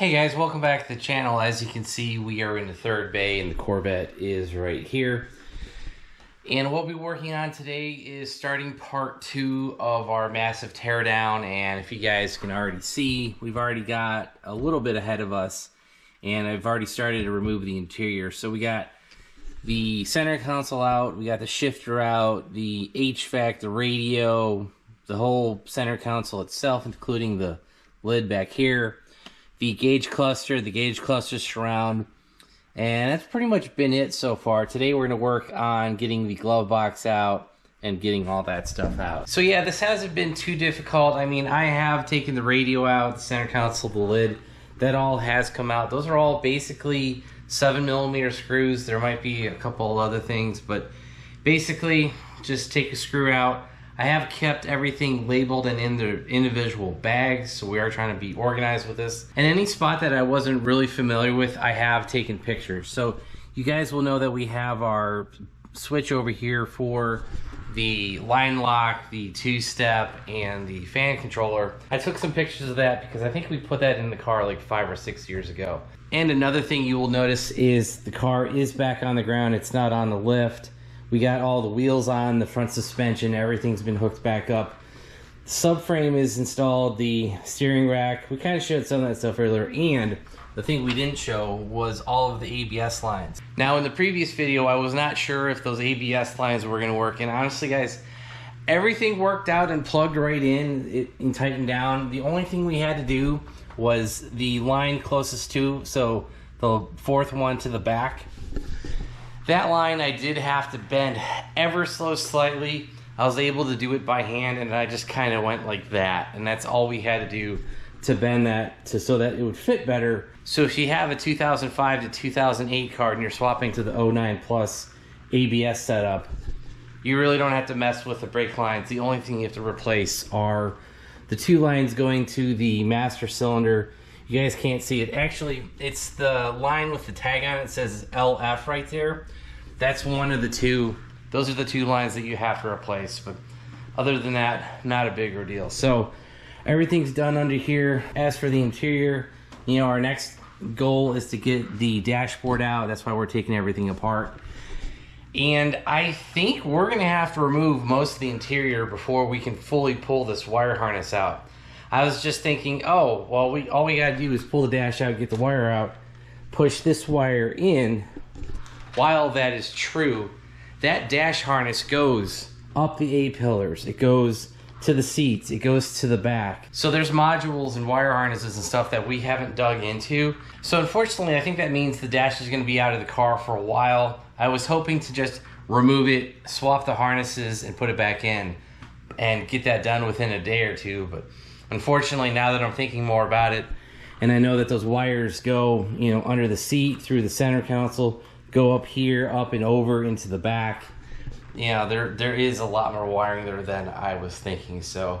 Hey guys, welcome back to the channel. As you can see, we are in the third bay and the Corvette is right here. And what we'll be working on today is starting part 2 of our massive teardown. And if you guys can already see, we've already got a little bit ahead of us. And I've already started to remove the interior. So we got the center console out, we got the shifter out, the HVAC, the radio, the whole center console itself, including the lid back here. The gauge cluster surround, and that's pretty much been it so far. Today we're going to work on getting the glove box out and getting all that stuff out. So yeah, this hasn't been too difficult. I mean, I have taken the radio out, the center console, the lid. That all has come out. Those are all basically 7mm screws. There might be a couple other things, but basically just take a screw out. I have kept everything labeled and in the individual bags, so we are trying to be organized with this. And any spot that I wasn't really familiar with, I have taken pictures. So you guys will know that we have our switch over here for the line lock, the 2-step, and the fan controller. I took some pictures of that because I think we put that in the car like 5 or 6 years ago. And another thing you will notice is the car is back on the ground. It's not on the lift. We got all the wheels on, the front suspension, everything's been hooked back up. The subframe is installed, the steering rack. We kind of showed some of that stuff earlier, and the thing we didn't show was all of the ABS lines. Now in the previous video, I was not sure if those ABS lines were gonna work, and honestly guys, everything worked out and plugged right in and tightened down. The only thing we had to do was the line closest to, so the fourth one to the back. That line I did have to bend ever so slightly. I was able to do it by hand, and I just kind of went like that, and that's all we had to do to bend that so that it would fit better. So if you have a 2005 to 2008 car and you're swapping to the 09 Plus ABS setup, you really don't have to mess with the brake lines. The only thing you have to replace are the 2 lines going to the master cylinder. You guys can't see it. Actually, it's the line with the tag on it. It says LF right there. That's one of the 2. Those are the 2 lines that you have to replace. But other than that, not a bigger deal. So everything's done under here. As for the interior, you know, our next goal is to get the dashboard out. That's why we're taking everything apart. And I think we're going to have to remove most of the interior before we can fully pull this wire harness out. I was just thinking, oh, well, all we gotta do is pull the dash out, get the wire out, push this wire in. While that is true, that dash harness goes up the A-pillars. It goes to the seats. It goes to the back. So there's modules and wire harnesses and stuff that we haven't dug into. So unfortunately, I think that means the dash is gonna be out of the car for a while. I was hoping to just remove it, swap the harnesses, and put it back in and get that done within a day or 2, but unfortunately, now that I'm thinking more about it, and I know that those wires go, you know, under the seat, through the center console, go up here, up and over into the back. You know, there is a lot more wiring there than I was thinking, so.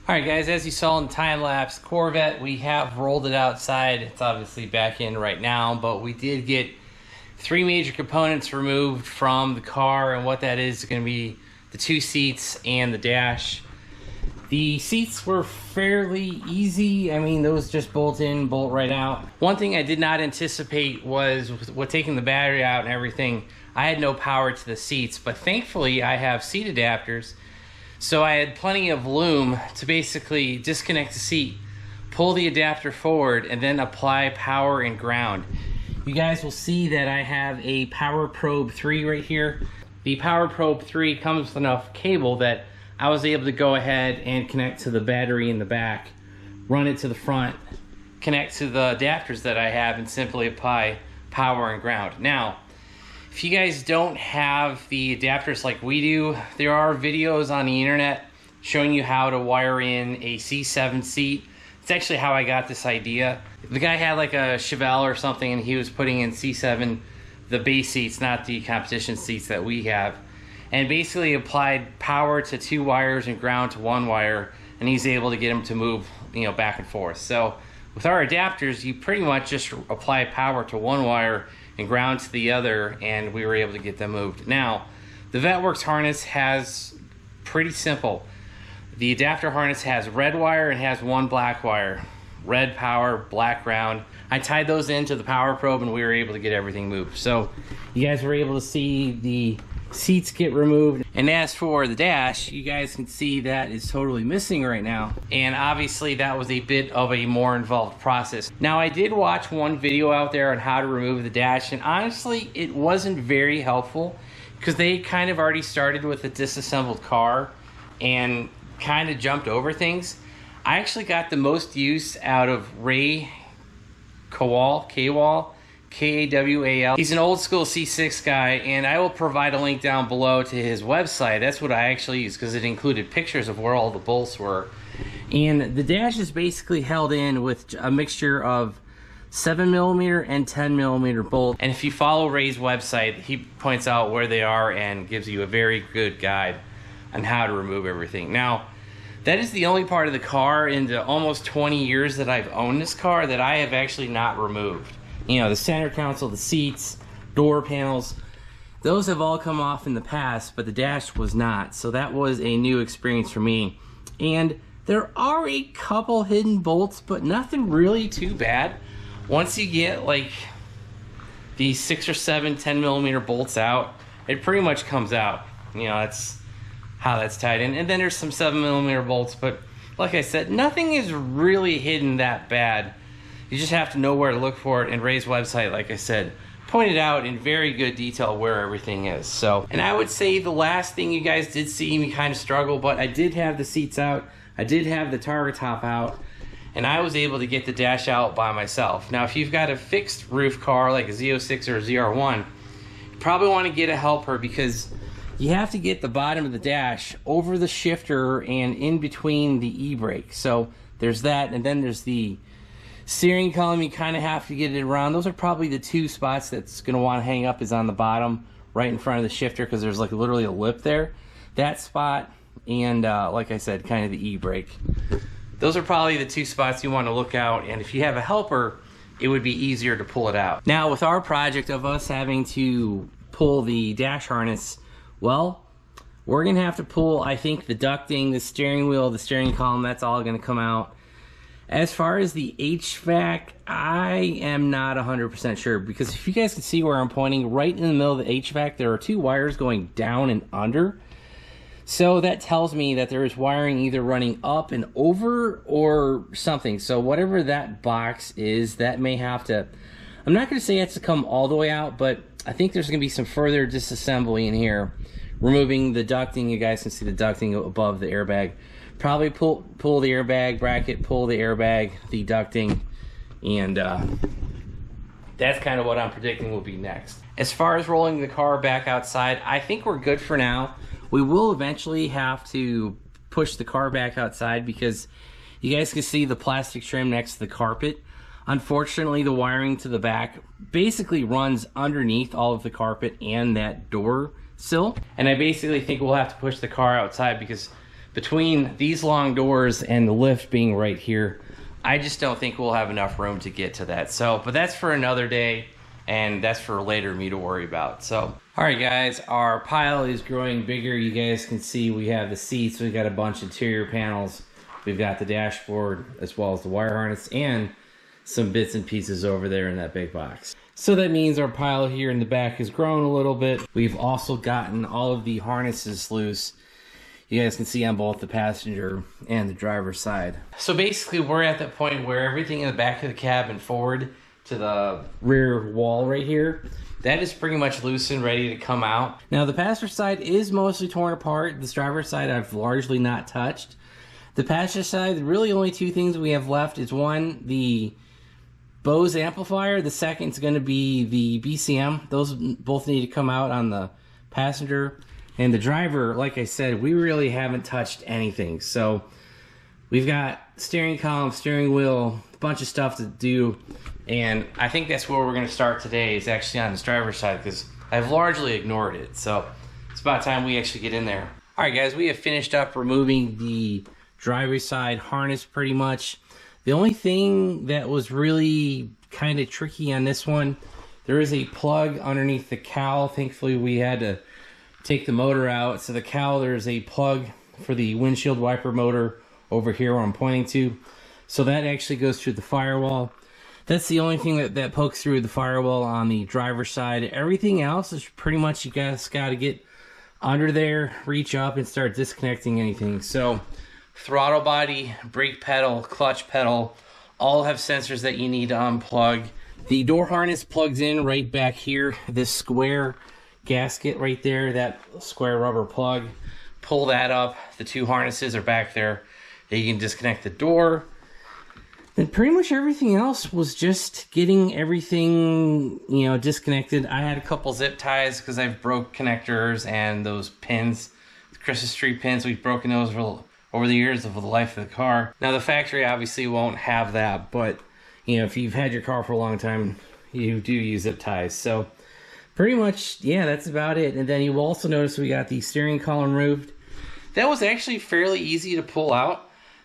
Alright guys, as you saw in the time-lapse, Corvette, we have rolled it outside. It's obviously back in right now, but we did get 3 major components removed from the car, and what that is going to be the 2 seats and the dash. The seats were fairly easy. I mean, those just bolt in, bolt right out. One thing I did not anticipate was with taking the battery out and everything, I had no power to the seats, but thankfully I have seat adapters. So I had plenty of loom to basically disconnect the seat, pull the adapter forward, and then apply power and ground. You guys will see that I have a Power Probe 3 right here. The Power Probe 3 comes with enough cable that I was able to go ahead and connect to the battery in the back, run it to the front, connect to the adapters that I have, and simply apply power and ground. Now, If you guys don't have the adapters like we do, there are videos on the internet showing you how to wire in a C7 seat. It's actually how I got this idea. The guy had like a Chevy or something, and he was putting in C7, the base seats, not the competition seats that we have, and basically applied power to 2 wires and ground to 1 wire, and he's able to get them to move, you know, back and forth. So with our adapters, you pretty much just apply power to 1 wire and ground to the other, and we were able to get them moved. Now, the Vetworks harness has pretty simple. The adapter harness has red wire and has 1 black wire. Red power, black ground. I tied those into the power probe and we were able to get everything moved. So you guys were able to see the seats get removed. And as for the dash, you guys can see that is totally missing right now. And obviously that was a bit of a more involved process. Now, I did watch one video out there on how to remove the dash, and honestly, it wasn't very helpful because they kind of already started with a disassembled car and kind of jumped over things. I actually got the most use out of Kawal, K-A-W-A-L. He's an old school C6 guy, and I will provide a link down below to his website. That's what I actually used because it included pictures of where all the bolts were. And the dash is basically held in with a mixture of 7mm and 10mm bolt. And if you follow Ray's website, he points out where they are and gives you a very good guide on how to remove everything. Now, that is the only part of the car in the almost 20 years that I've owned this car that I have actually not removed. You know, the center console, the seats, door panels, those have all come off in the past, but the dash was not. So that was a new experience for me. And there are a couple hidden bolts, but nothing really too bad. Once you get like the 6 or 7 10mm bolts out, it pretty much comes out. You know, that's how that's tied in. And then there's some 7mm bolts, but like I said, nothing is really hidden that bad. You just have to know where to look for it, and Ray's website, like I said, pointed out in very good detail where everything is. So, and I would say the last thing you guys did see me kind of struggle, but I did have the seats out, I did have the target top out, and I was able to get the dash out by myself. Now, if you've got a fixed roof car like a Z06 or a ZR1, you probably want to get a helper because you have to get the bottom of the dash over the shifter and in between the e-brake. So there's that, and then there's the steering column. You kind of have to get it around. Those are probably the 2 spots that's going to want to hang up, is on the bottom right in front of the shifter, because there's like literally a lip there. That spot, and like I said, kind of the e-brake. Those are probably the 2 spots you want to look out, and if you have a helper, it would be easier to pull it out. Now, with our project of us having to pull the dash harness, well, we're going to have to pull, I think, the ducting, the steering wheel, the steering column. That's all going to come out. As far as the HVAC, I am not 100% sure, because if you guys can see where I'm pointing, right in the middle of the HVAC, there are 2 wires going down and under. So that tells me that there is wiring either running up and over or something. So whatever that box is, that may have to, I'm not going to say it has to come all the way out, but I think there's going to be some further disassembly in here, removing the ducting. You guys can see the ducting above the airbag. Probably pull the airbag bracket, pull the airbag, the ducting, and that's kind of what I'm predicting will be next. As far as rolling the car back outside, I think we're good for now. We will eventually have to push the car back outside because you guys can see the plastic trim next to the carpet. Unfortunately, the wiring to the back basically runs underneath all of the carpet and that door sill. And I basically think we'll have to push the car outside because between these long doors and the lift being right here, I just don't think we'll have enough room to get to that. So, but that's for another day, and that's for later me to worry about. So, all right guys, our pile is growing bigger. You guys can see we have the seats, we've got a bunch of interior panels, we've got the dashboard as well as the wire harness, and some bits and pieces over there in that big box. So that means our pile here in the back has grown a little bit. We've also gotten all of the harnesses loose. You guys can see on both the passenger and the driver's side. So basically we're at that point where everything in the back of the cab and forward to the rear wall right here, that is pretty much loose and ready to come out. Now the passenger side is mostly torn apart. This driver's side I've largely not touched. The passenger side, really only 2 things we have left is one, the Bose amplifier. The second is going to be the BCM. Those both need to come out on the passenger. And the driver, like I said, we really haven't touched anything. So we've got steering column, steering wheel, a bunch of stuff to do. And I think that's where we're going to start today, is actually on this driver's side, because I've largely ignored it. So it's about time we actually get in there. All right, guys, we have finished up removing the driver's side harness pretty much. The only thing that was really kind of tricky on this one, there is a plug underneath the cowl. Thankfully, we had to take the motor out. So the cowl, there's a plug for the windshield wiper motor over here where I'm pointing to. So that actually goes through the firewall. That's the only thing that pokes through the firewall on the driver's side. Everything else is pretty much, you guys got to get under there, reach up, and start disconnecting anything. So throttle body, brake pedal, clutch pedal, all have sensors that you need to unplug. The door harness plugs in right back here. This square gasket right there, that square rubber plug. Pull that up. The two harnesses are back there. You can disconnect the door. And pretty much everything else was just getting everything, you know, disconnected. I had a couple zip ties because I've broke connectors and those pins, Christmas tree pins. We've broken those over the years of the life of the car. Now the factory obviously won't have that, but you know, if you've had your car for a long time, you do use zip ties. So pretty much, yeah, that's about it. And then you will also notice we got the steering column removed. That was actually fairly easy to pull out.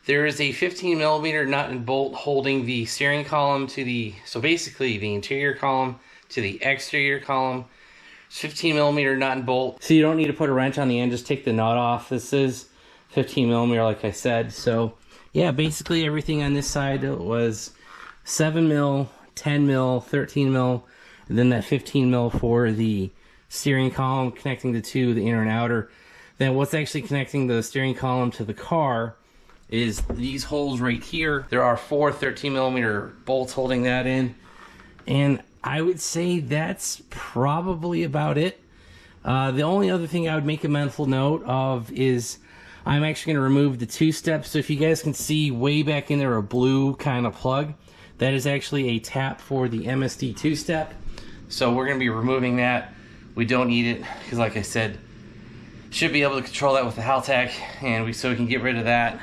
There is a 15mm nut and bolt holding the steering column to the, so basically the interior column to the exterior column. 15mm nut and bolt. So you don't need to put a wrench on the end, just take the nut off. This is 15mm, like I said. So yeah, basically everything on this side was 7mm, 10mm, 13mm, and then that 15mm for the steering column, connecting the two, the inner and outer. Then what's actually connecting the steering column to the car is these holes right here. There are 4 13mm bolts holding that in. And I would say that's probably about it. The only other thing I would make a mental note of is I'm actually going to remove the 2-step. So if you guys can see way back in there a blue kind of plug, that is actually a tap for the MSD 2-step. So we're going to be removing that. We don't need it because, like I said, should be able to control that with the Haltech, and so we can get rid of that.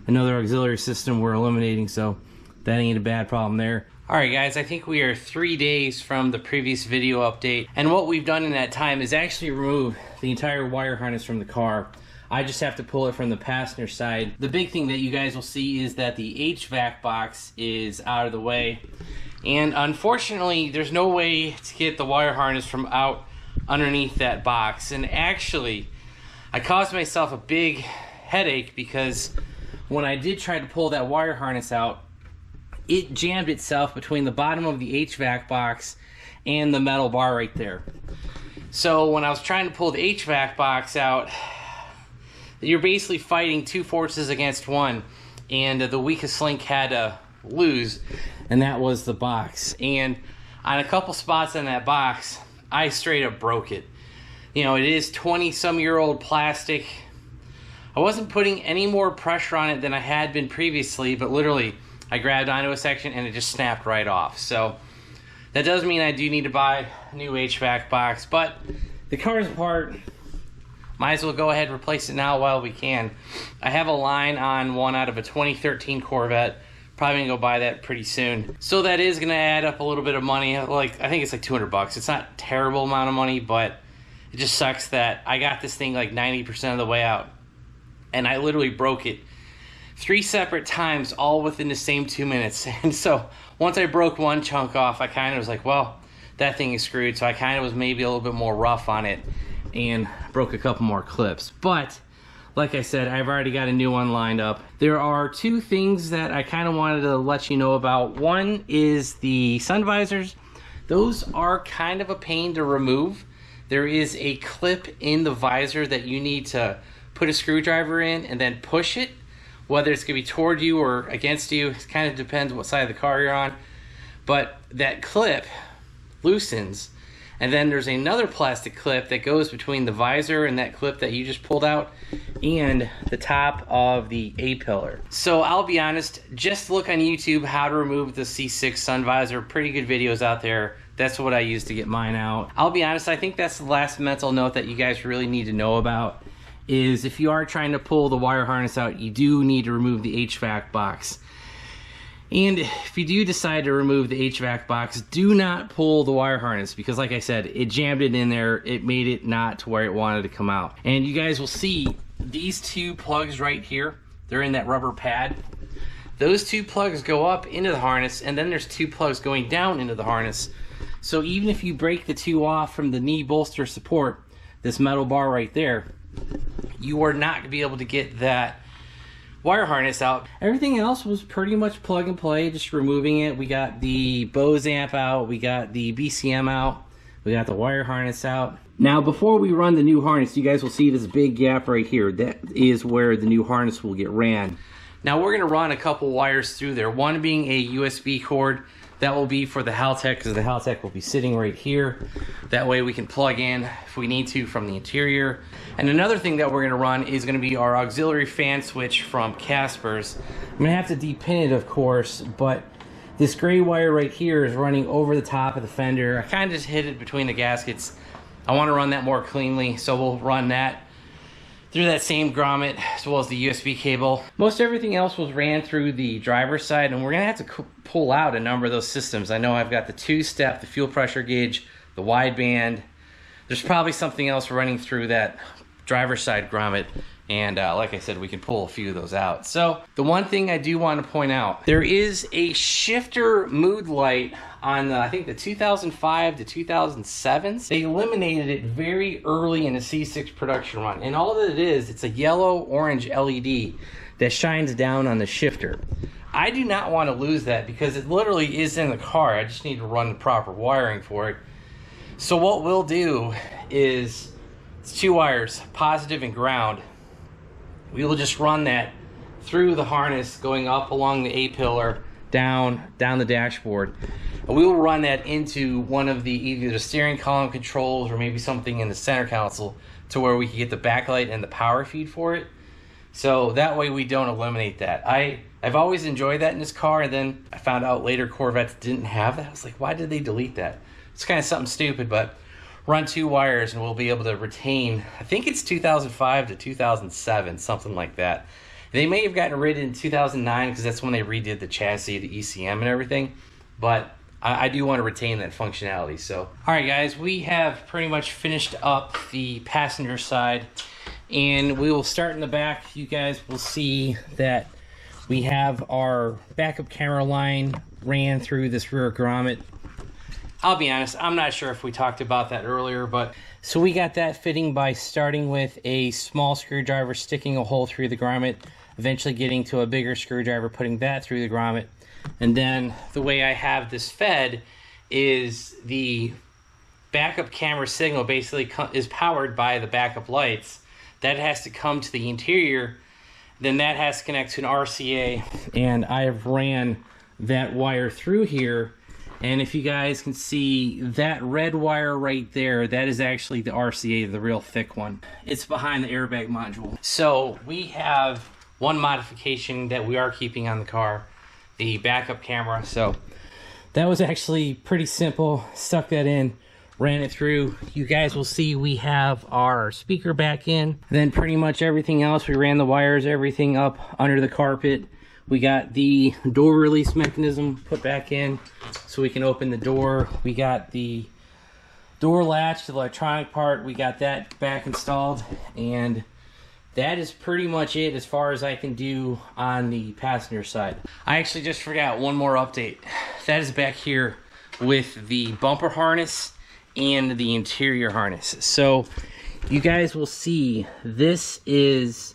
Another auxiliary system we're eliminating, so that ain't a bad problem there. Alright guys, I think we are 3 days from the previous video update, and what we've done in that time is actually remove the entire wire harness from the car. I just have to pull it from the passenger side. The big thing that you guys will see is that the HVAC box is out of the way, and unfortunately there's no way to get the wire harness from out underneath that box. And actually I caused myself a big headache because when I did try to pull that wire harness out, it jammed itself between the bottom of the HVAC box and the metal bar right there. So when I was trying to pull the HVAC box out, you're basically fighting two forces against one, and the weakest link had to lose, and that was the box. And on a couple spots on that box, I straight up broke it. You know, it is 20-some-year-old plastic. I wasn't putting any more pressure on it than I had been previously, but literally I grabbed onto a section and it just snapped right off. So that does mean I do need to buy a new HVAC box, but the car's apart. Might as well go ahead and replace it now while we can. I have a line on one out of a 2013 Corvette. Probably gonna go buy that pretty soon. So that is gonna add up a little bit of money. Like, I think it's like $200. It's not a terrible amount of money, but it just sucks that I got this thing like 90% of the way out, and I literally broke it 3 separate times, all within the same 2 minutes. And so once I broke one chunk off, I kind of was like, well, that thing is screwed. So I kind of was maybe a little bit more rough on it and broke a couple more clips. But like I said, I've already got a new one lined up. There are 2 things that I kind of wanted to let you know about. One is the sun visors. Those are kind of a pain to remove. There is a clip in the visor that you need to put a screwdriver in and then push it. Whether it's going to be toward you or against you, it kind of depends what side of the car you're on. But that clip loosens, and then there's another plastic clip that goes between the visor and that clip that you just pulled out and the top of the A-pillar. So I'll be honest, just look on YouTube how to remove the C6 sun visor. Pretty good videos out there. That's what I use to get mine out. I'll be honest, I think that's the last mental note that you guys really need to know about, is if you are trying to pull the wire harness out, you do need to remove the HVAC box. And if you do decide to remove the HVAC box, do not pull the wire harness, because like I said, it jammed it in there. It made it not to where it wanted to come out. And you guys will see these two plugs right here. They're in that rubber pad. Those two plugs go up into the harness, and then there's two plugs going down into the harness. So even if you break the two off from the knee bolster support, this metal bar right there, you are not going to be able to get that wire harness out. Everything else was pretty much plug and play, just removing it. We got the Bose amp out, we got the BCM out, we got the wire harness out. Now before we run the new harness, you guys will see this big gap right here. That is where the new harness will get ran. Now we're going to run a couple wires through there, one being a USB cord. That will be for the Haltech, because the Haltech will be sitting right here. That way we can plug in if we need to from the interior. And another thing that we're going to run is going to be our auxiliary fan switch from Casper's. I'm going to have to depin it, of course, but this gray wire right here is running over the top of the fender. I kind of just hit it between the gaskets. I want to run that more cleanly, so we'll run that through that same grommet, as well as the USB cable. Most everything else was ran through the driver's side, and we're gonna have to pull out a number of those systems. I know I've got the two-step, the fuel pressure gauge, the wideband. There's probably something else running through that driver's side grommet, and like I said, we can pull a few of those out. So the one thing I do want to point out, there is a shifter mood light on I think the 2005 to 2007s. They eliminated it very early in the C6 production run, and all that it is, it's a yellow-orange LED that shines down on the shifter. I do not want to lose that, because it literally is in the car. I just need to run the proper wiring for it. So what we'll do is, it's two wires, positive and ground. We will just run that through the harness, going up along the A-pillar, down the dashboard. And we will run that into one of the either the steering column controls or maybe something in the center console, to where we can get the backlight and the power feed for it. So that way we don't eliminate that. I've always enjoyed that in this car, and then I found out later Corvettes didn't have that. I was like, why did they delete that? It's kind of something stupid, but run two wires and we'll be able to retain, I think it's 2005 to 2007, something like that. They may have gotten rid in 2009, because that's when they redid the chassis, the ECM and everything, but I do want to retain that functionality. So, all right guys, we have pretty much finished up the passenger side, and we will start in the back. You guys will see that we have our backup camera line ran through this rear grommet. I'll be honest, I'm not sure if we talked about that earlier, but so we got that fitting by starting with a small screwdriver, sticking a hole through the grommet, eventually getting to a bigger screwdriver, putting that through the grommet. And then the way I have this fed is the backup camera signal basically is powered by the backup lights. That has to come to the interior, then that has to connect to an RCA, and I have ran that wire through here. And if you guys can see that red wire right there, that is actually the RCA, the real thick one. It's behind the airbag module. So we have one modification that we are keeping on the car, the backup camera. So that was actually pretty simple. Stuck that in, ran it through. You guys will see we have our speaker back in. Then pretty much everything else, we ran the wires, everything up under the carpet. We got the door release mechanism put back in so we can open the door. We got the door latch, the electronic part, we got that back installed, and that is pretty much it as far as I can do on the passenger side. I actually just forgot one more update. That is back here with the bumper harness and the interior harness. So you guys will see this is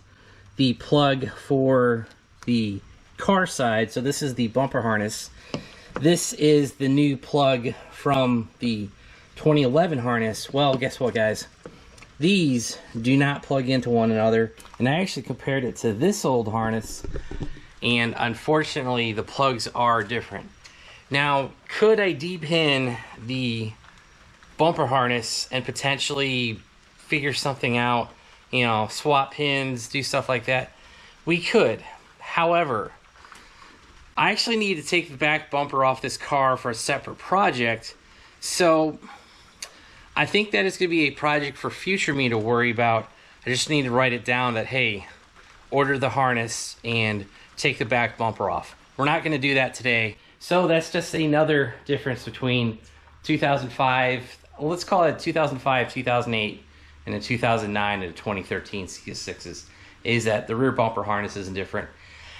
the plug for the car side. So this is the bumper harness. This is the new plug from the 2011 harness. Well, guess what, guys? These do not plug into one another, and I actually compared it to this old harness, and unfortunately the plugs are different. Now, could I depin the bumper harness and potentially figure something out, you know, swap pins, do stuff like that? We could. However, I actually need to take the back bumper off this car for a separate project So I think that is going to be a project for future me to worry about. I just need to write it down that, hey, order the harness and take the back bumper off. We're not going to do that today. So that's just another difference between 2005, let's call it 2005, 2008, and then 2009 and 2013 CS6s, is that the rear bumper harness isn't different.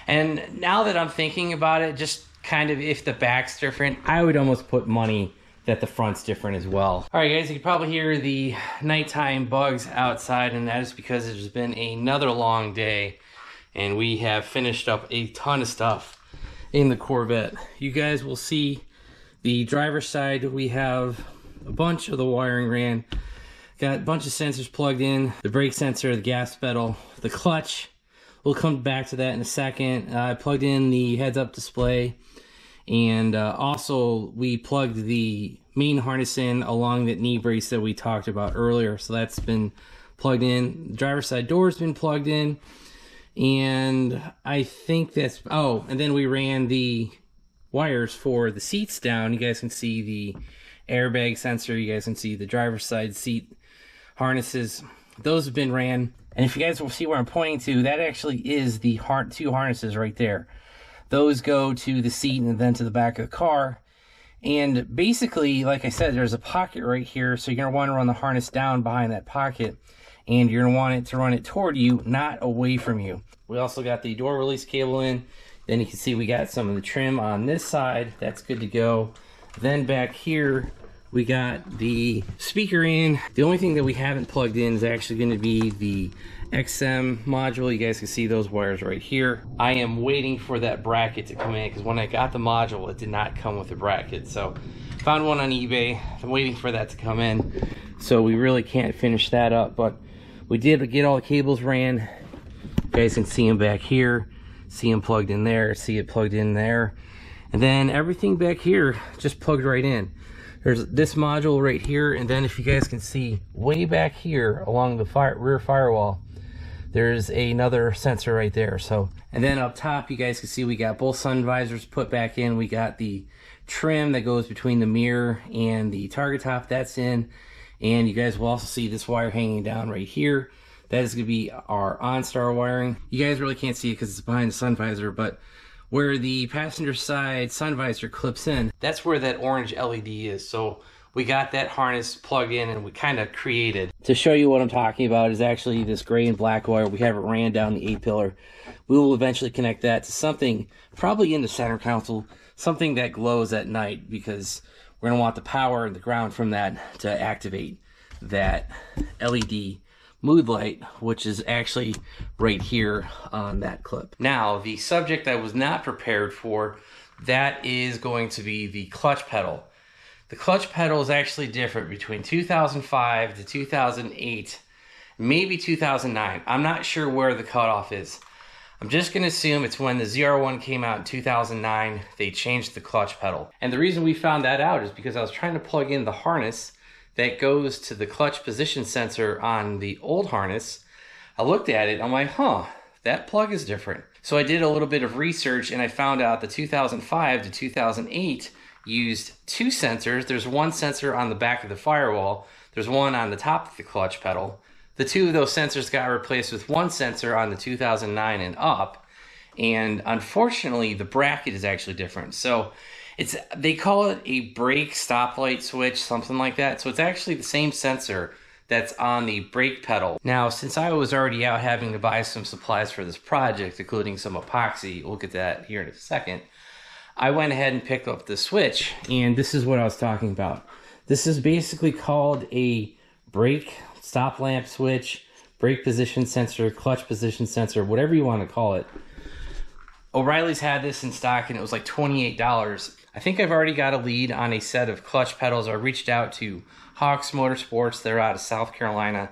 And now that I'm thinking about it, just kind of if the back's different, I would almost put money that the front's different as well. All right, guys, you can probably hear the nighttime bugs outside, and that is because there's been another long day, and we have finished up a ton of stuff in the Corvette. You guys will see the driver's side, we have a bunch of the wiring ran. Got a bunch of sensors plugged in, the brake sensor, the gas pedal, the clutch. We'll come back to that in a second. I plugged in the heads-up display, and also we plugged the main harness in along that knee brace that we talked about earlier. So that's been plugged in. The driver's side door's been plugged in, and I think that's, oh, and then we ran the wires for the seats down. You guys can see the airbag sensor. You guys can see the driver's side seat harnesses. Those have been ran. And if you guys will see where I'm pointing to, that actually is the two harnesses right there. Those go to the seat and then to the back of the car. And basically, like I said, there's a pocket right here, so you're going to want to run the harness down behind that pocket, and you're going to want it to run it toward you, not away from you. We also got the door release cable in. Then you can see we got some of the trim on this side. That's good to go. Then back here, we got the speaker in. The only thing that we haven't plugged in is actually going to be the XM module. You guys can see those wires right here. I am waiting for that bracket to come in, because when I got the module, it did not come with a bracket. So found one on eBay. I'm waiting for that to come in. So we really can't finish that up, but we did get all the cables ran. You guys can see them back here. See them plugged in there. See it plugged in there. And then everything back here just plugged right in. There's this module right here, and then if you guys can see way back here along the rear firewall, there's another sensor right there. So, and then up top, you guys can see we got both sun visors put back in. We got the trim that goes between the mirror and the target top, that's in. And you guys will also see this wire hanging down right here. That is going to be our OnStar wiring. You guys really can't see it because it's behind the sun visor, but where the passenger side sun visor clips in, that's where that orange LED is. So we got that harness plugged in, and we kind of created. To show you what I'm talking about is actually this gray and black wire. We have it ran down the A-pillar. We will eventually connect that to something, probably in the center console, something that glows at night, because we're going to want the power and the ground from that to activate that LED mood light, which is actually right here on that clip. Now, the subject I was not prepared for, that is going to be the clutch pedal. The clutch pedal is actually different between 2005 to 2008, maybe 2009. I'm not sure where the cutoff is. I'm just going to assume it's when the ZR1 came out in 2009, they changed the clutch pedal. And the reason we found that out is because I was trying to plug in the harness that goes to the clutch position sensor on the old harness. I looked at it, I'm like, huh, that plug is different. So I did a little bit of research, and I found out the 2005 to 2008 used two sensors. There's one sensor on the back of the firewall. There's one on the top of the clutch pedal. The two of those sensors got replaced with one sensor on the 2009 and up. And unfortunately, the bracket is actually different. So they call it a brake stoplight switch, something like that. So it's actually the same sensor that's on the brake pedal. Now, since I was already out having to buy some supplies for this project, including some epoxy, we'll get to that here in a second, I went ahead and picked up the switch, and this is what I was talking about. This is basically called a brake stop lamp switch, brake position sensor, clutch position sensor, whatever you want to call it. O'Reilly's had this in stock, and it was like $28. I think I've already got a lead on a set of clutch pedals. I reached out to Hawks Motorsports. They're out of South Carolina.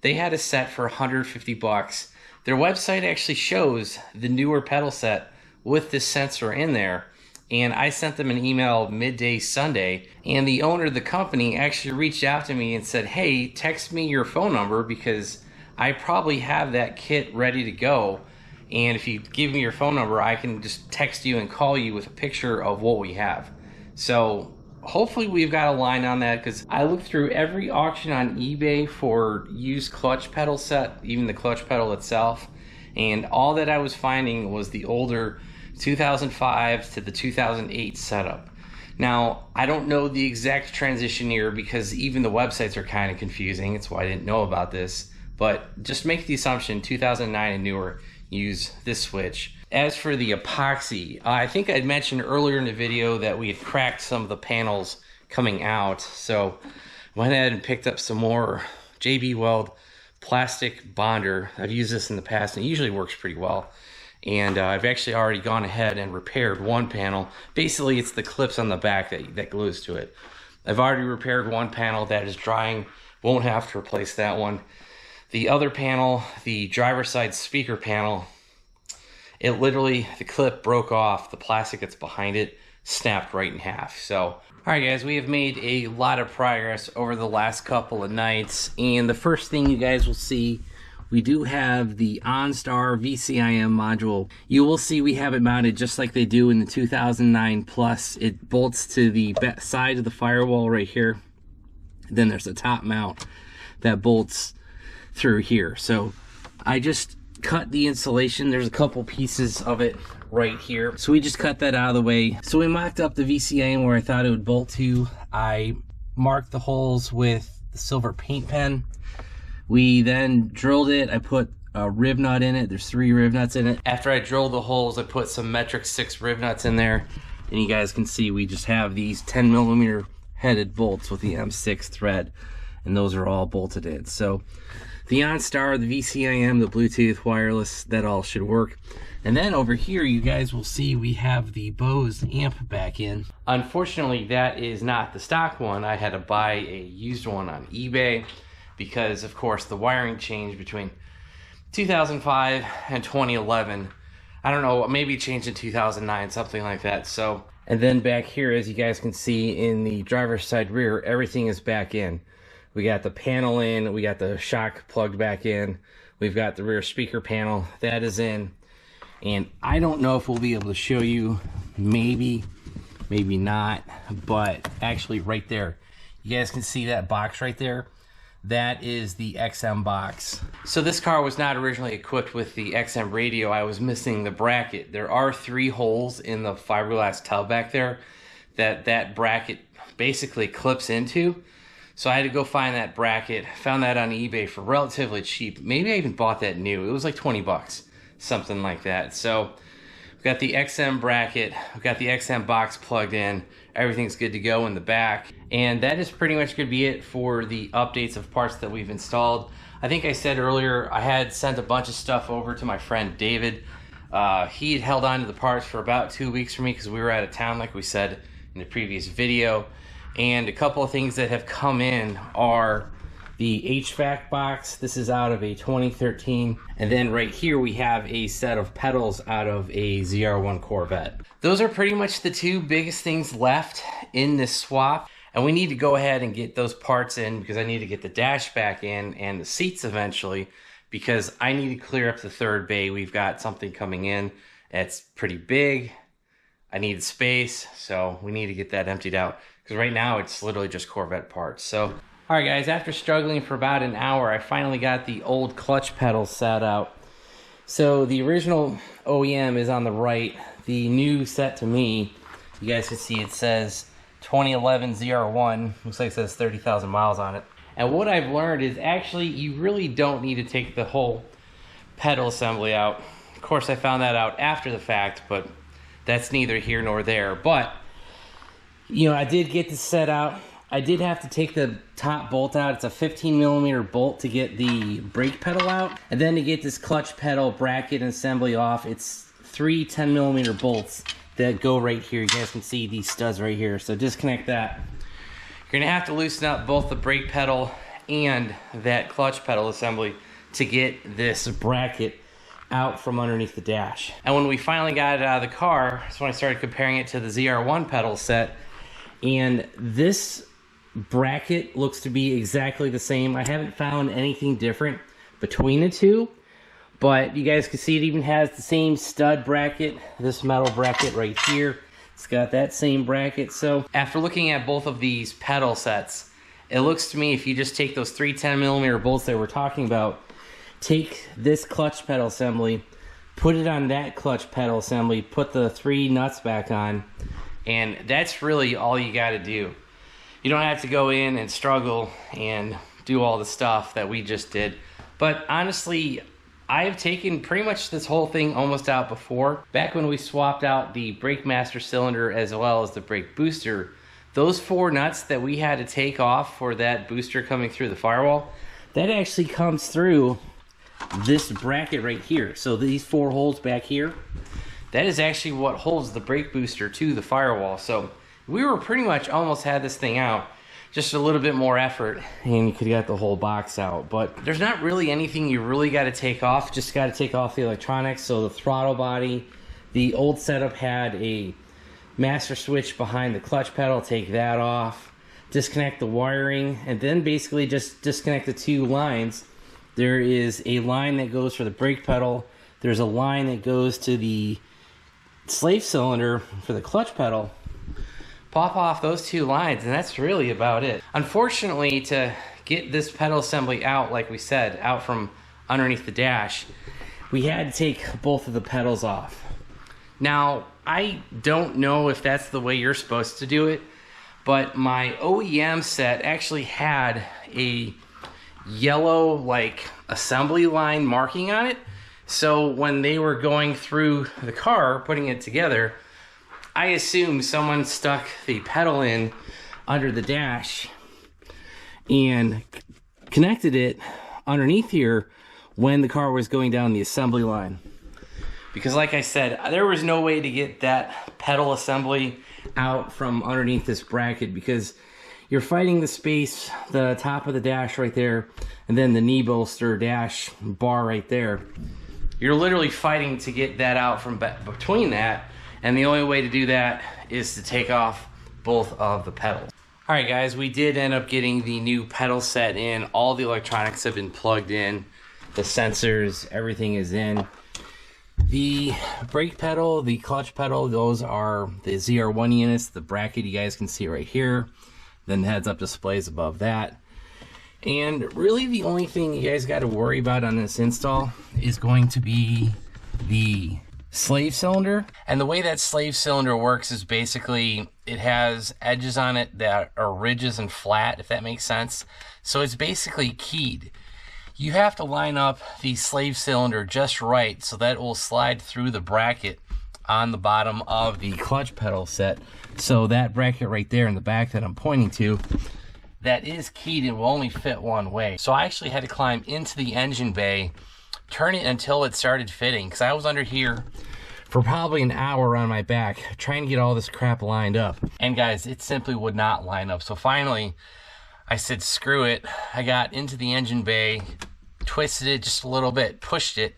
They had a set for $150. Their website actually shows the newer pedal set with this sensor in there. And I sent them an email midday Sunday, and the owner of the company actually reached out to me and said, hey, text me your phone number because I probably have that kit ready to go. And if you give me your phone number, I can just text you and call you with a picture of what we have. So hopefully we've got a line on that, because I looked through every auction on eBay for used clutch pedal set, even the clutch pedal itself, and all that I was finding was the older 2005 to the 2008 setup. Now, I don't know the exact transition year because even the websites are kind of confusing. That's why I didn't know about this. But just make the assumption 2009 and newer use this switch. As for the epoxy, I think I'd mentioned earlier in the video that we had cracked some of the panels coming out. So went ahead and picked up some more JB Weld plastic bonder. I've used this in the past and it usually works pretty well. And I've actually already gone ahead and repaired one panel. Basically, it's the clips on the back that glues to it. I've already repaired one panel that is drying. Won't have to replace that one. The other panel, the driver's side speaker panel, it literally, the clip broke off. The plastic that's behind it snapped right in half. So, all right, guys, we have made a lot of progress over the last couple of nights. And the first thing you guys will see, we do have the OnStar VCIM module. You will see we have it mounted just like they do in the 2009 Plus. It bolts to the side of the firewall right here. Then there's a top mount that bolts through here. So I just cut the insulation. There's a couple pieces of it right here. So we just cut that out of the way. So we mocked up the VCIM where I thought it would bolt to. I marked the holes with the silver paint pen. We then drilled it. I put a rib nut in it. There's 3 rib nuts in it. After I drilled the holes, I put some metric 6 rib nuts in there. And you guys can see we just have these 10mm headed bolts with the M6 thread. And those are all bolted in. So the OnStar, the VCIM, the Bluetooth, wireless, that all should work. And then over here, you guys will see we have the Bose amp back in. Unfortunately, that is not the stock one. I had to buy a used one on eBay, because of course the wiring changed between 2005 and 2011. I don't know, maybe it changed in 2009, something like that. So, and then back here, as you guys can see in the driver's side rear, everything is back in. We got the panel in, we got the shock plugged back in, we've got the rear speaker panel, that is in. And I don't know if we'll be able to show you, maybe not, but actually right there, you guys can see that box right there. That is the XM box. So this car was not originally equipped with the XM radio. I was missing the bracket. There are 3 holes in the fiberglass tub back there that bracket basically clips into. So I had to go find that bracket. Found that on eBay for relatively cheap. Maybe I even bought that new. It was like 20 bucks, something like that. So we've got the XM bracket, we've got the XM box plugged in. Everything's good to go in the back. And that is pretty much going to be it for the updates of parts that we've installed. I think I said earlier, I had sent a bunch of stuff over to my friend David. He had held on to the parts for about 2 weeks for me because we were out of town, like we said in the previous video. And a couple of things that have come in are the HVAC box. This is out of a 2013. And then right here we have a set of pedals out of a ZR1 Corvette. Those are pretty much the 2 biggest things left in this swap. And we need to go ahead and get those parts in because I need to get the dash back in and the seats eventually, because I need to clear up the 3rd bay. We've got something coming in that's pretty big. I need space, so we need to get that emptied out. Because right now it's literally just Corvette parts. So, alright guys, after struggling for about an hour, I finally got the old clutch pedals set out. So the original OEM is on the right. The new set to me, you guys can see it says 2011 ZR1. Looks like it says 30,000 miles on it. And what I've learned is actually you really don't need to take the whole pedal assembly out. Of course, I found that out after the fact, but that's neither here nor there. But you know, I did get this set out. I did have to take the top bolt out. It's a 15mm bolt to get the brake pedal out. And then to get this clutch pedal bracket and assembly off, it's 3 10mm bolts that go right here. You guys can see these studs right here. So disconnect that. You're gonna have to loosen up both the brake pedal and that clutch pedal assembly to get this bracket out from underneath the dash. And when we finally got it out of the car, that's when I started comparing it to the ZR1 pedal set. And this bracket looks to be exactly the same. I haven't found anything different between the 2, but you guys can see it even has the same stud bracket, this metal bracket right here. It's got that same bracket. So after looking at both of these pedal sets, it looks to me if you just take those 3 10mm bolts that we're talking about, take this clutch pedal assembly, put it on that clutch pedal assembly, put the 3 nuts back on, and that's really all you got to do. You don't have to go in and struggle and do all the stuff that we just did. But honestly, I've taken pretty much this whole thing almost out before. Back when we swapped out the brake master cylinder as well as the brake booster, those 4 nuts that we had to take off for that booster coming through the firewall, that actually comes through this bracket right here. So these 4 holes back here, that is actually what holds the brake booster to the firewall. So we were pretty much almost had this thing out, just a little bit more effort and you could get the whole box out. But there's not really anything you really got to take off. Just got to take off the electronics. So the throttle body, the old setup had a master switch behind the clutch pedal, take that off, disconnect the wiring, and then basically just disconnect the 2 lines. There is a line that goes for the brake pedal, there's a line that goes to the slave cylinder for the clutch pedal. Pop off those 2 lines and that's really about it. Unfortunately, to get this pedal assembly out, like we said, out from underneath the dash, we had to take both of the pedals off. Now, I don't know if that's the way you're supposed to do it, but my OEM set actually had a yellow like assembly line marking on it. So when they were going through the car, putting it together, I assumed someone stuck the pedal in under the dash and connected it underneath here when the car was going down the assembly line. Because like I said, there was no way to get that pedal assembly out from underneath this bracket because you're fighting the space, the top of the dash right there, and then the knee bolster dash bar right there. You're literally fighting to get that out from between that, and the only way to do that is to take off both of the pedals. All right, guys, we did end up getting the new pedal set in. All the electronics have been plugged in, the sensors, everything is in. The brake pedal, the clutch pedal, those are the ZR1 units. The bracket you guys can see right here. Then the heads-up displays above that. And really the only thing you guys got to worry about on this install is going to be the slave cylinder. And the way that slave cylinder works is basically it has edges on it that are ridges and flat, if that makes sense. So it's basically keyed. You have to line up the slave cylinder just right so that it will slide through the bracket on the bottom of the clutch pedal set. So that bracket right there in the back that I'm pointing to, that is keyed and will only fit one way. So I actually had to climb into the engine bay, turn it until it started fitting, because I was under here for probably an hour on my back trying to get all this crap lined up. And guys, it simply would not line up. So finally, I said, screw it. I got into the engine bay, twisted it just a little bit, pushed it,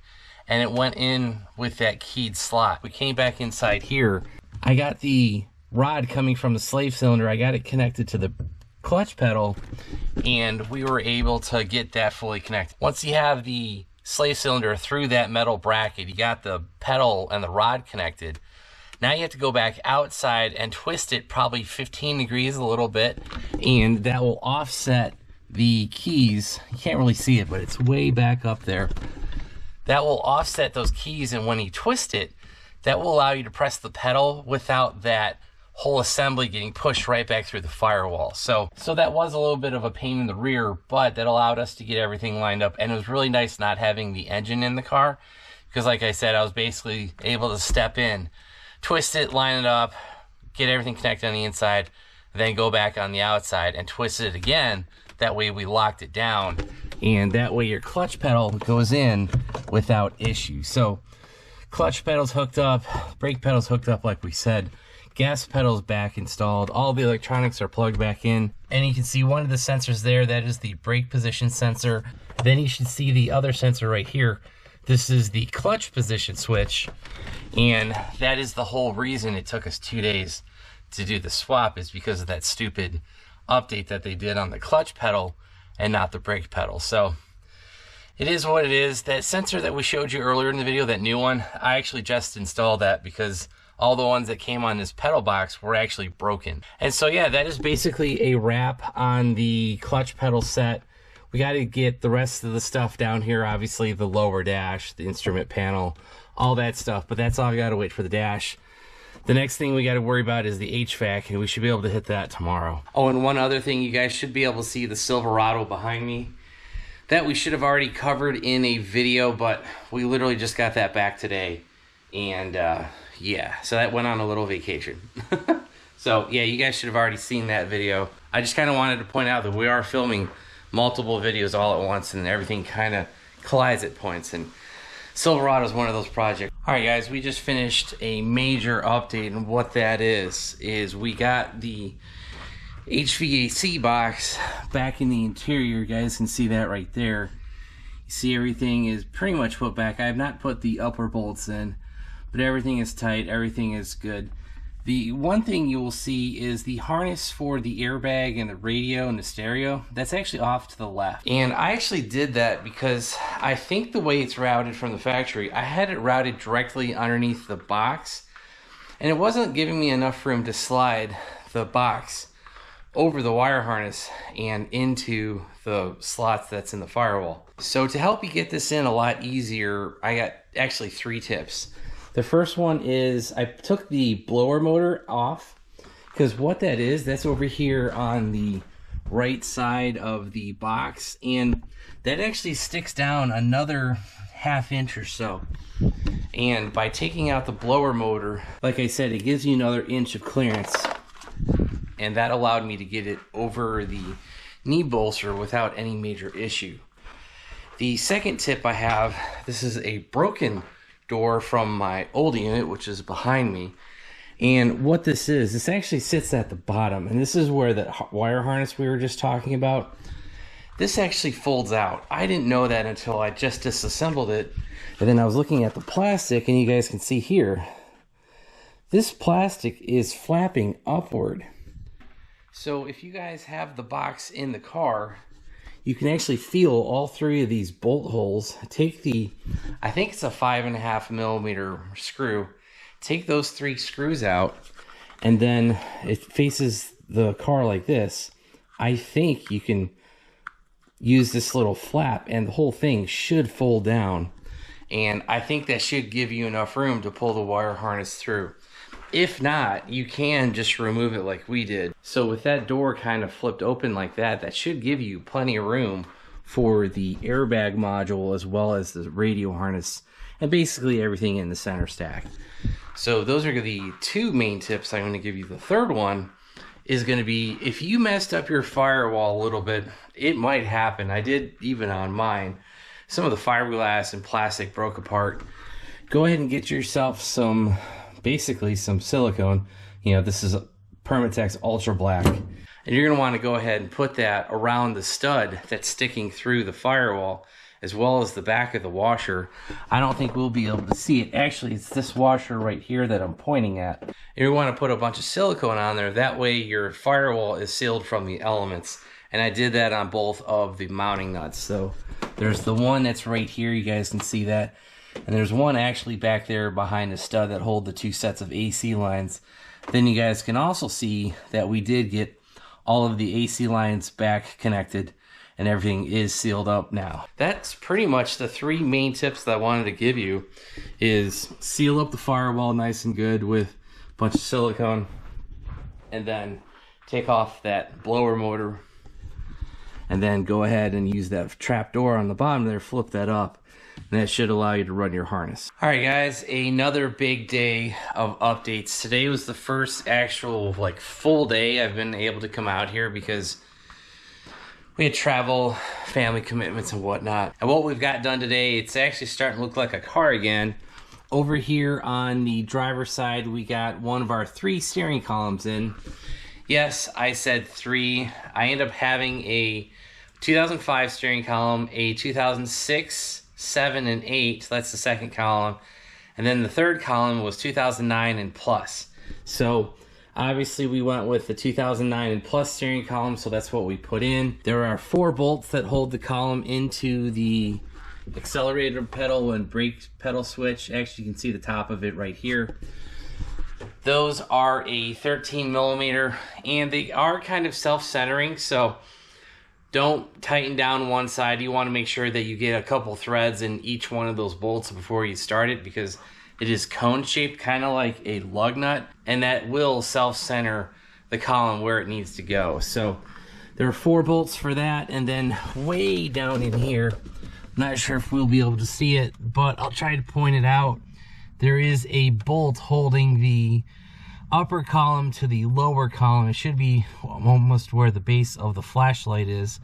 and it went in with that keyed slot. We came back inside here. I got the rod coming from the slave cylinder. I got it connected to the clutch pedal, and we were able to get that fully connected. Once you have the slave cylinder through that metal bracket, you got the pedal and the rod connected. Now you have to go back outside and twist it probably 15 degrees a little bit, and that will offset the keys. You can't really see it, but it's way back up there. That will offset those keys, and when you twist it, that will allow you to press the pedal without that whole assembly getting pushed right back through the firewall. So that was a little bit of a pain in the rear, but that allowed us to get everything lined up, and it was really nice not having the engine in the car, because like I said, I was basically able to step in, twist it, line it up, get everything connected on the inside, then go back on the outside and twist it again. That way we locked it down, and that way your clutch pedal goes in without issue. So clutch pedal's hooked up, brake pedal's hooked up like we said, gas pedal's back installed, all the electronics are plugged back in, and you can see one of the sensors there, that is the brake position sensor. Then you should see the other sensor right here. This is the clutch position switch, and that is the whole reason it took us 2 days to do the swap, is because of that stupid update that they did on the clutch pedal and not the brake pedal. So it is what it is. That sensor that we showed you earlier in the video, that new one, I actually just installed that because all the ones that came on this pedal box were actually broken. And so yeah, that is basically a wrap on the clutch pedal set. We got to get the rest of the stuff down here, obviously the lower dash, the instrument panel, all that stuff, but that's all I got to wait for the dash. The next thing we got to worry about is the HVAC, and we should be able to hit that tomorrow. Oh, and one other thing, you guys should be able to see the Silverado behind me. That we should have already covered in a video, but we literally just got that back today. And yeah, so that went on a little vacation. So yeah, you guys should have already seen that video. I just kind of wanted to point out that we are filming multiple videos all at once, and everything kind of collides at points, and Silverado is one of those projects. All right, guys, we just finished a major update, and what that is we got the HVAC box back in the interior. You guys can see that right there. You see everything is pretty much put back. I have not put the upper bolts in, but everything is tight, everything is good. The one thing you will see is the harness for the airbag and the radio and the stereo. That's actually off to the left. And I actually did that because I think the way it's routed from the factory, I had it routed directly underneath the box, and it wasn't giving me enough room to slide the box over the wire harness and into the slots that's in the firewall. So to help you get this in a lot easier, I got actually 3 tips. The first one is I took the blower motor off, because what that is, that's over here on the right side of the box, and that actually sticks down another ½ inch or so. And by taking out the blower motor, like I said, it gives you another inch of clearance, and that allowed me to get it over the knee bolster without any major issue. The second tip I have, this is a broken door from my old unit, which is behind me, and what this is, this actually sits at the bottom, and this is where the wire harness we were just talking about, this actually folds out. I didn't know that until I just disassembled it, and then I was looking at the plastic, and you guys can see here, this plastic is flapping upward. So if you guys have the box in the car, you can actually feel all 3 of these bolt holes. Take the, I think it's a 5.5mm screw. Take those 3 screws out, and then it faces the car like this. I think you can use this little flap, and the whole thing should fold down. And I think that should give you enough room to pull the wire harness through. If not, you can just remove it like we did. So with that door kind of flipped open like that, that should give you plenty of room for the airbag module as well as the radio harness and basically everything in the center stack. So those are the 2 main tips I'm going to give you. The third one is going to be, if you messed up your firewall a little bit, it might happen. I did even on mine. Some of the fiberglass and plastic broke apart. Go ahead and get yourself some, basically some silicone. You know, this is Permatex Ultra Black, and you're going to want to go ahead and put that around the stud that's sticking through the firewall, as well as the back of the washer. I don't think we'll be able to see it. Actually, it's this washer right here that I'm pointing at. And you want to put a bunch of silicone on there, that way your firewall is sealed from the elements. And I did that on both of the mounting nuts. So there's the one that's right here, you guys can see that. And there's one actually back there behind the stud that hold the 2 sets of AC lines. Then you guys can also see that we did get all of the AC lines back connected, and everything is sealed up now. That's pretty much the 3 main tips that I wanted to give you, is seal up the firewall nice and good with a bunch of silicone, and then take off that blower motor, and then go ahead and use that trap door on the bottom there, flip that up, and that should allow you to run your harness. All right, guys, another big day of updates. Today was the first actual full day I've been able to come out here because we had travel, family commitments, and whatnot. And what we've got done today, it's actually starting to look like a car again. Over here on the driver's side, we got one of our 3 steering columns in. Yes, I said 3. I end up having a 2005 steering column, a 2006, 7, and 8. That's the second column. And then the third column was 2009 and plus. So obviously we went with the 2009 and plus steering column, so that's what we put in. There are 4 bolts that hold the column into the accelerator pedal and brake pedal switch. Actually, you can see the top of it right here. Those are a 13 millimeter, and they are kind of self-centering, so don't tighten down one side. You want to make sure that you get a couple threads in each one of those bolts before you start it, because it is cone shaped, kind of like a lug nut, and that will self-center the column where it needs to go. So there are 4 bolts for that, and then way down in here, I'm not sure if we'll be able to see it, but I'll try to point it out. There is a bolt holding the upper column to the lower column. It should be almost where the base of the flashlight is,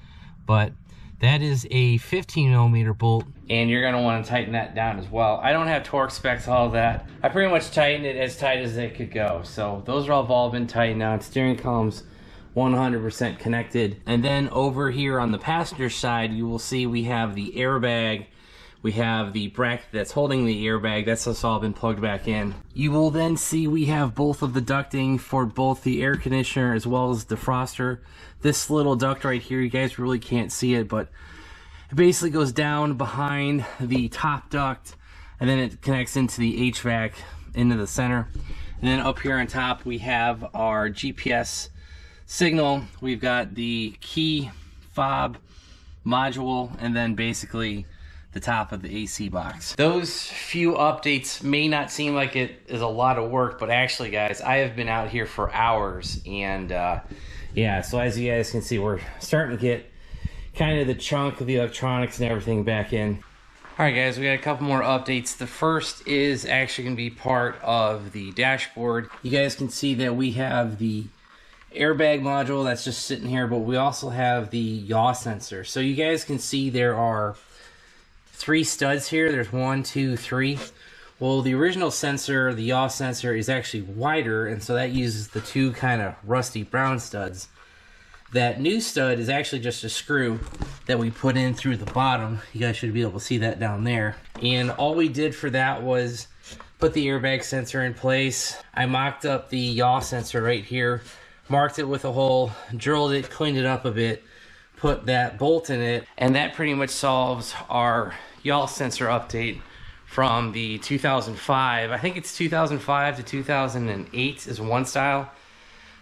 but that is a 15 millimeter bolt, and you're going to want to tighten that down as well. I don't have torque specs, all of that. I pretty much tightened it as tight as it could go. So those are all been tightened down. Steering column's 100% connected. And then over here on the passenger side, you will see we have the airbag. We have the bracket that's holding the airbag. That's just all been plugged back in. You will then see we have both of the ducting for both the air conditioner as well as defroster. This little duct right here, you guys really can't see it, but it basically goes down behind the top duct, and then it connects into the HVAC into the center. And then up here on top, we have our GPS signal. We've got the key fob module, and then basically the top of the AC box. Those few updates may not seem like it is a lot of work, but actually, guys, I have been out here for hours, and yeah, so as you guys can see, we're starting to get kind of the chunk of the electronics and everything back in. All right, guys, we got a couple more updates. The first is actually going to be part of the dashboard. You guys can see that we have the airbag module that's just sitting here, but we also have the yaw sensor. So you guys can see there are 3 studs here. There's 1, 2, 3. Well, the original sensor, the yaw sensor, is actually wider, and so that uses the 2 kind of rusty brown studs. That new stud is actually just a screw that we put in through the bottom. You guys should be able to see that down there. And all we did for that was put the airbag sensor in place. I mocked up the yaw sensor right here, marked it with a hole, drilled it, cleaned it up a bit, put that bolt in it, and that pretty much solves our yaw sensor update from the 2005. I think it's 2005 to 2008 is one style.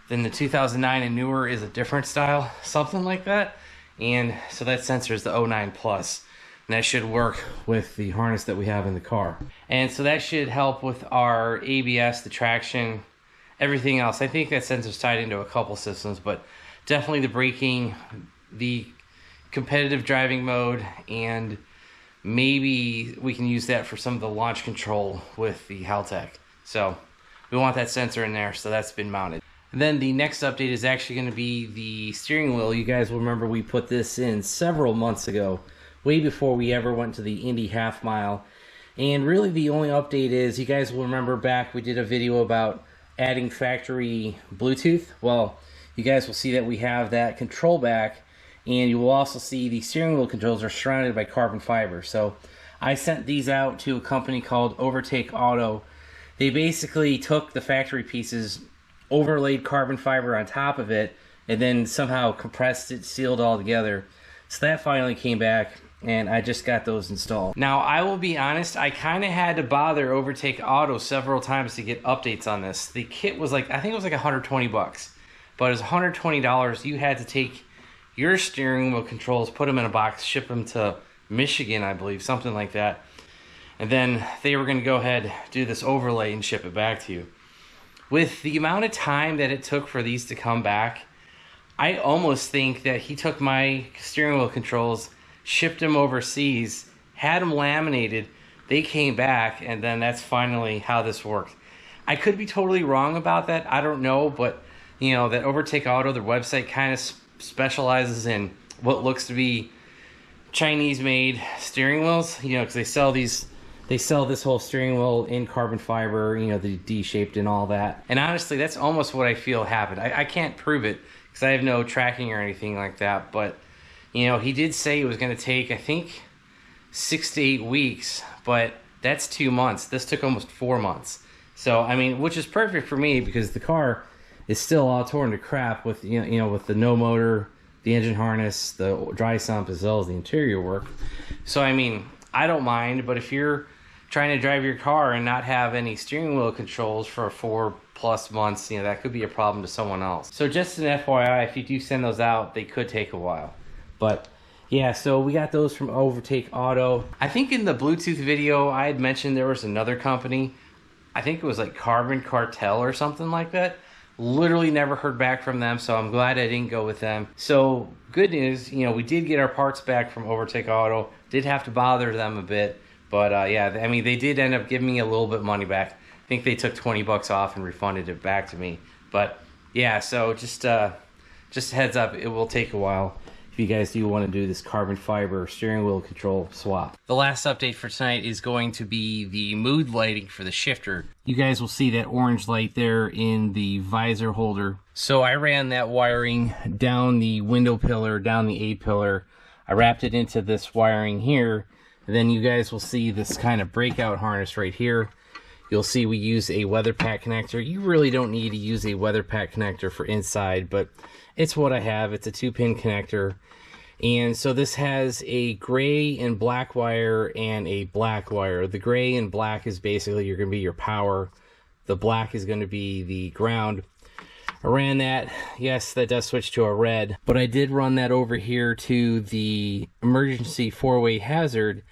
Then the 2009 and newer is a different style, something like that. And so that sensor is the 09 Plus, and that should work with the harness that we have in the car. And so that should help with our ABS, the traction, everything else. I think that sensor's tied into a couple systems, but definitely the braking, the competitive driving mode, and maybe we can use that for some of the launch control with the Haltech. So we want that sensor in there, so that's been mounted. And then the next update is actually going to be the steering wheel. You guys will remember we put this in several months ago, way before we ever went to the Indy Half Mile. And really the only update is, you guys will remember back we did a video about adding factory Bluetooth. Well, you guys will see that we have that control back, and you will also see the steering wheel controls are surrounded by carbon fiber. So I sent these out to a company called Overtake Auto. They basically took the factory pieces, overlaid carbon fiber on top of it, and then somehow compressed it, sealed it all together. So that finally came back, and I just got those installed. Now, I will be honest, I kind of had to bother Overtake Auto several times to get updates on this. The kit was like, I think it was like 120 bucks. But it was $120. You had to take your steering wheel controls, put them in a box, ship them to Michigan, I believe, something like that. And then they were going to go ahead, do this overlay, and ship it back to you. With the amount of time that it took for these to come back, I almost think that he took my steering wheel controls, shipped them overseas, had them laminated, they came back, and then that's finally how this worked. I could be totally wrong about that. I don't know, but you know, that Overtake Auto, their website kind of specializes in what looks to be Chinese-made steering wheels, you know, because they sell this whole steering wheel in carbon fiber, you know, the D-shaped and all that. And honestly, that's almost what I feel happened. I can't prove it because I have no tracking or anything like that, but you know, he did say it was going to take, I think, 6 to 8 weeks, but that's 2 months. This took almost 4 months. So, I mean, which is perfect for me because the car is still all torn to crap with, you know, with the no motor, the engine harness, the dry sump, as well as the interior work. So, I mean, I don't mind, but if you're trying to drive your car and not have any steering wheel controls for 4+ months, you know, that could be a problem to someone else. So just an FYI, if you do send those out, they could take a while. But yeah, so we got those from Overtake Auto. I think in the Bluetooth video, I had mentioned there was another company. I think it was like Carbon Cartel or something like that. Literally never heard back from them, so I'm glad I didn't go with them. So good news, you know, we did get our parts back from Overtake Auto. Did have to bother them a bit, but yeah, I mean, they did end up giving me a little bit of money back. I think they took 20 bucks off and refunded it back to me. But yeah, so just a heads up, it will take a while if you guys do want to do this carbon fiber steering wheel control swap. The last update for tonight is going to be the mood lighting for the shifter. You guys will see that orange light there in the visor holder. So I ran that wiring down the window pillar, down the A-pillar. I wrapped it into this wiring here. And then you guys will see this kind of breakout harness right here. You'll see we use a weather pack connector. You really don't need to use a weather pack connector for inside, but it's what I have. It's a 2-pin connector. And so this has a gray and black wire and a black wire. The gray and black is basically going to be your power. The black is going to be the ground. I ran that. Yes, that does switch to a red, but I did run that over here to the emergency 4-way hazard.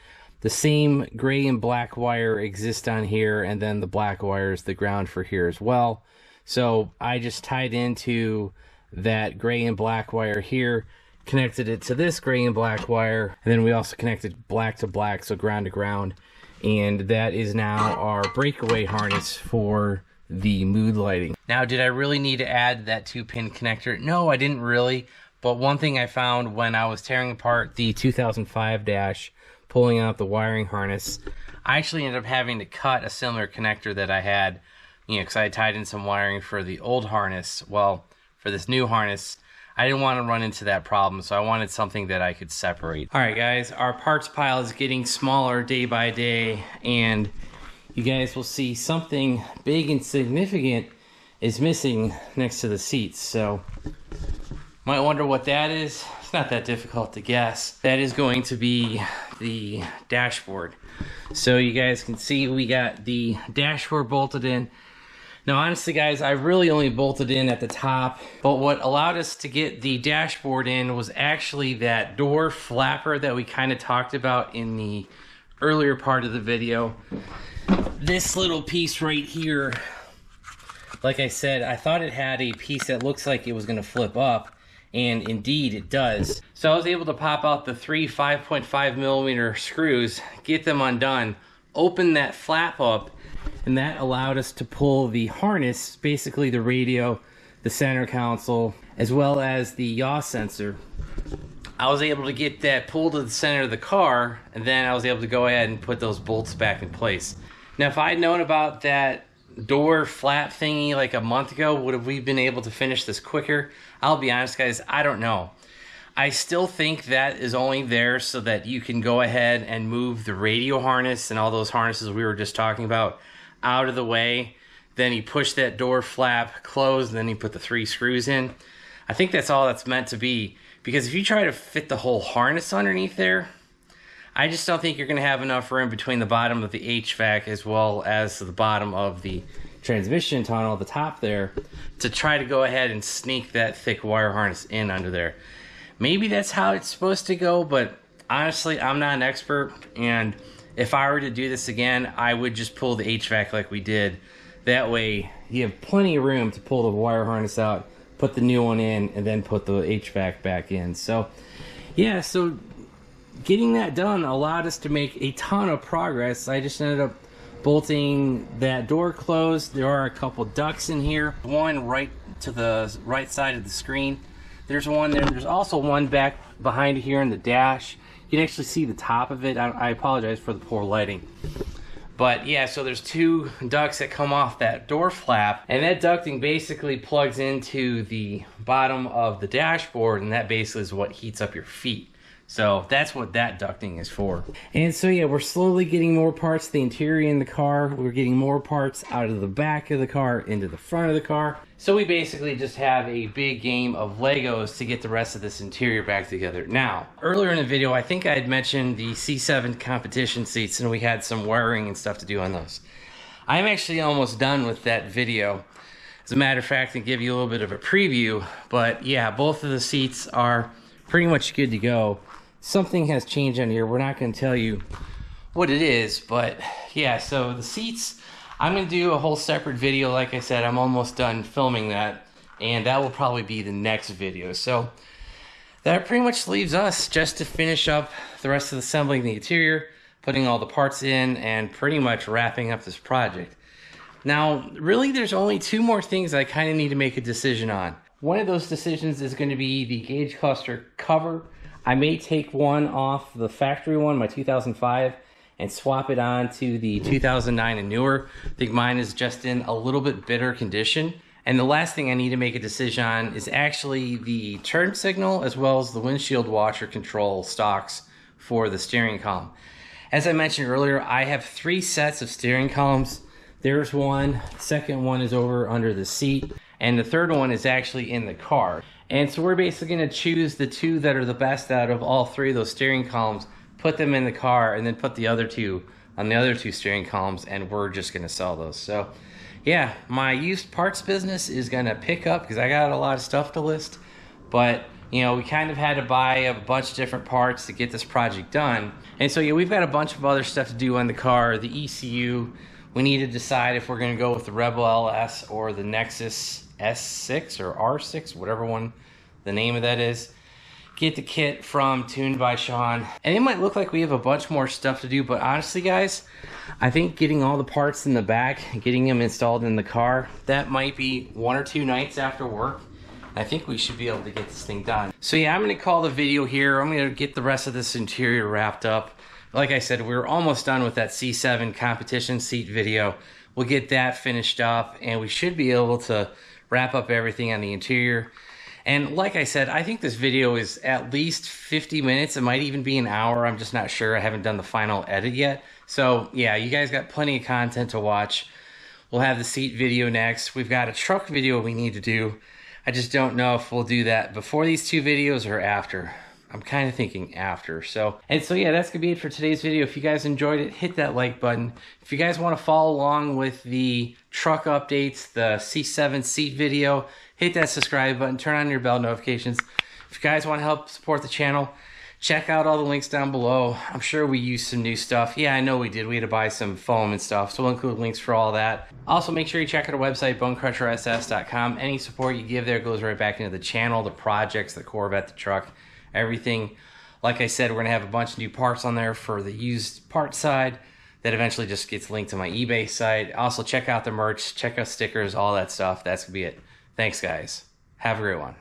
The same gray and black wire exists on here, and then the black wire is the ground for here as well. So I just tied into that gray and black wire here, connected it to this gray and black wire, and then we also connected black to black, so ground to ground. And that is now our breakaway harness for the mood lighting. Now, did I really need to add that 2-pin connector? No, I didn't really. But one thing I found when I was tearing apart the 2005 dash, pulling out the wiring harness, I actually ended up having to cut a similar connector that I had, you know, because I had tied in some wiring for the old harness. Well, for this new harness, I didn't want to run into that problem, so I wanted something that I could separate. All right, guys, our parts pile is getting smaller day by day, and you guys will see something big and significant is missing next to the seats. So, might wonder what that is. It's not that difficult to guess. That is going to be the dashboard. So you guys can see we got the dashboard bolted in. Now, honestly, guys, I really only bolted in at the top, but what allowed us to get the dashboard in was actually that door flapper that we kind of talked about in the earlier part of the video. This little piece right here, like I said, I thought it had a piece that looks like it was going to flip up, and indeed it does. So I was able to pop out the 3 5.5mm screws, get them undone, open that flap up, and that allowed us to pull the harness, basically the radio, the center console, as well as the yaw sensor. I was able to get that pulled to the center of the car, and then I was able to go ahead and put those bolts back in place. Now, if I had known about that door flap thingy like a month ago, would have we been able to finish this quicker? I'll be honest, guys, I don't know. I still think that is only there so that you can go ahead and move the radio harness and all those harnesses we were just talking about out of the way. Then you push that door flap closed, and then you put the 3 screws in. I think that's all that's meant to be, because if you try to fit the whole harness underneath there, I just don't think you're going to have enough room between the bottom of the HVAC as well as the bottom of the transmission tunnel at the top there to try to go ahead and sneak that thick wire harness in under there. Maybe that's how it's supposed to go, but honestly, I'm not an expert, and if I were to do this again, I would just pull the HVAC like we did. That way, you have plenty of room to pull the wire harness out, put the new one in, and then put the HVAC back in. So, yeah, so getting that done allowed us to make a ton of progress. I just ended up bolting that door closed. There are a couple ducts in here. One right to the right side of the screen. There's one there. There's also one back behind here in the dash. You can actually see the top of it. I apologize for the poor lighting. But yeah, so there's 2 ducts that come off that door flap, and that ducting basically plugs into the bottom of the dashboard, and that basically is what heats up your feet. So that's what that ducting is for. And so yeah, we're slowly getting more parts of the interior in the car. We're getting more parts out of the back of the car into the front of the car. So we basically just have a big game of Legos to get the rest of this interior back together. Now, earlier in the video, I think I had mentioned the C7 competition seats, and we had some wiring and stuff to do on those. I'm actually almost done with that video. As a matter of fact, to give you a little bit of a preview, but yeah, both of the seats are pretty much good to go. Something has changed on here. We're not going to tell you what it is, but yeah, so the seats, I'm going to do a whole separate video. Like I said, I'm almost done filming that, and that will probably be the next video. So that pretty much leaves us just to finish up the rest of the assembling the interior, putting all the parts in, and pretty much wrapping up this project. Now, really, there's only two more things I kind of need to make a decision on. One of those decisions is going to be the gauge cluster cover. I may take one off the factory one, my 2005, and swap it on to the 2009 and newer. I think mine is just in a little bit better condition. And the last thing I need to make a decision on is actually the turn signal as well as the windshield washer control stocks for the steering column. As I mentioned earlier, I have 3 sets of steering columns. There's one, the second one is over under the seat, and the third one is actually in the car. And so we're basically going to choose the 2 that are the best out of all 3 of those steering columns, put them in the car, and then put the other 2 on the other 2 steering columns, and we're just going to sell those. So yeah, my used parts business is going to pick up because I got a lot of stuff to list. But, you know, we kind of had to buy a bunch of different parts to get this project done. And so yeah, we've got a bunch of other stuff to do on the car. The ECU, we need to decide if we're going to go with the Rebel LS or the Nexus S6 or R6, whatever one the name of that is. Get the kit from Tuned by Sean. And it might look like we have a bunch more stuff to do, but honestly guys, I think getting all the parts in the back, getting them installed in the car, that might be 1 or 2 nights after work. I think we should be able to get this thing done. So yeah, I'm going to call the video here. I'm going to get the rest of this interior wrapped up. Like I said, we're almost done with that C7 competition seat video. We'll get that finished up, and we should be able to wrap up everything on the interior. And like I said, I think this video is at least 50 minutes. It might even be an hour. I'm just not sure. I haven't done the final edit yet. So yeah, you guys got plenty of content to watch. We'll have the seat video next. We've got a truck video we need to do. I just don't know if we'll do that before these 2 videos or after. I'm kind of thinking after. So yeah, that's gonna be it for today's video. If you guys enjoyed it, hit that like button. If you guys want to follow along with the truck updates, the C7 seat video, hit that subscribe button, turn on your bell notifications. If you guys want to help support the channel, check out all the links down below. I'm sure we used some new stuff. Yeah, I know we did. We had to buy some foam and stuff, so we'll include links for all that. Also, make sure you check out our website, BonecrrusherSS.com. Any support you give there goes right back into the channel, the projects, the Corvette, the truck, everything. Like I said, we're going to have a bunch of new parts on there for the used parts side that eventually just gets linked to my eBay site. Also, check out the merch, check out stickers, all that stuff. That's going to be it. Thanks, guys. Have a great one.